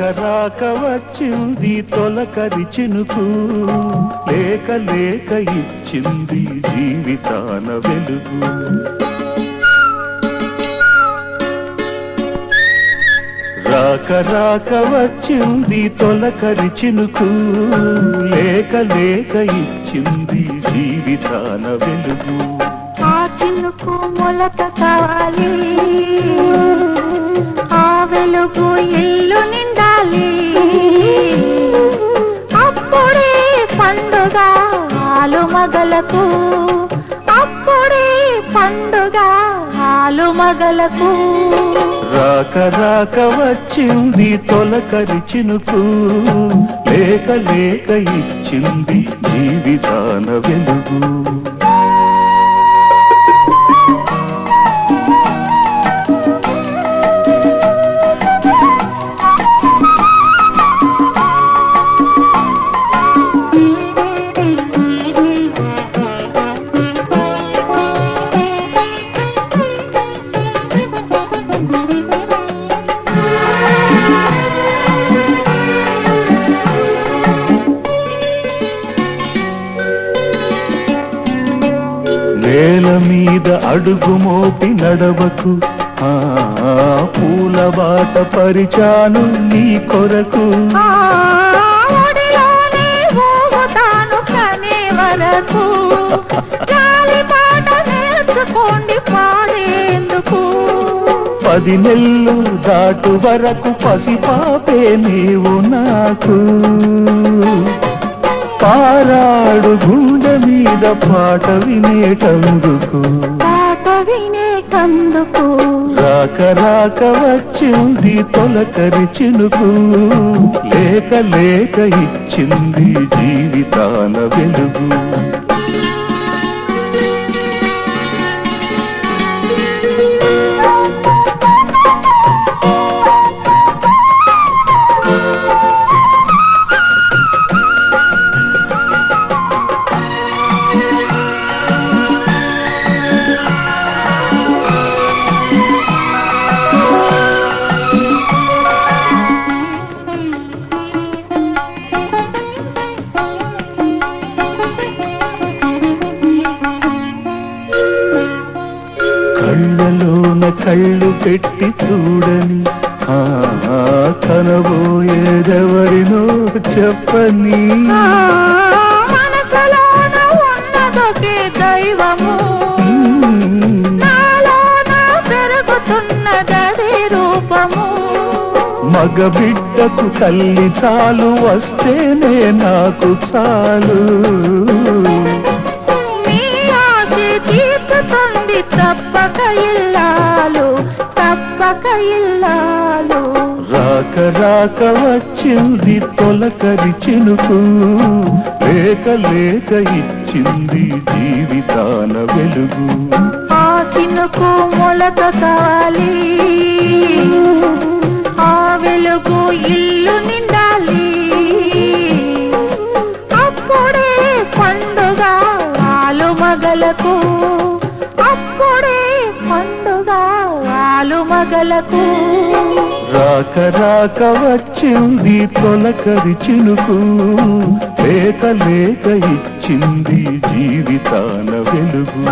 రాక వచ్చింది తొలకరి చినుకు, లేక లేక ఇచ్చింది జీవితాన వెలుగు. రాక వచ్చింది తొలకరి చినుకు, లేక లేక ఇచ్చింది జీవితాన వెలుగు. ఆ చినుకు మొలక కావాలి, ఆ వెలుగు ఇల్లు నిండాలి. అప్పుడే పండుగ ఆలుమగలకు, అప్పుడే పండుగ ఆలుమగలకు. రాక వచ్చింది తొలకరి చినుకు, లేక లేక ఇచ్చింది జీవితాన వెలుగు. నేల మీద అడుగు మోపి నడవకు, పూల బాట పరిచాను నీ కొరకు. వరకు గాలి పాట నేర్చుకోండి పాడేందుకు. 10 నెలలు దాటు వరకు పసిపాపే నీవు నాకు. పారాడు గుండె మీద పాట వినేటందుకు, పాట వినేటందుకు. రాక వచ్చింది తొలకరి చినుకు, లేక లేక ఇచ్చింది జీవితాన వెలుగు. కళ్ళలోన కళ్ళు పెట్టి చూడని, కనబోయేదెవరినో చెప్పని. మనసులోన ఉన్నదొకే దైవము, నాలోన పెరుగుతున్నదది రూపము. మగ బిడ్డకు తల్లి చాలు, వస్తేనే నాకు చాలు. తప్పక ఇల్లాలు, తప్పక ఇల్లాలు. రాక వచ్చింది తొలకరి చినుకు, లేక లేక ఇచ్చింది జీవితాన వెలుగు. ఆ చినుకు మొలక కావాలి, ఆ వెలుగు ఇల్లు నిండాలి. అప్పుడే పండుగ ఆలుమగలకు, అప్పుడే పండుగ ఆలుమగలకు. రాక వచ్చింది తొలకరి చినుకు, లేక లేక ఇచ్చింది జీవితాన వెలుగు.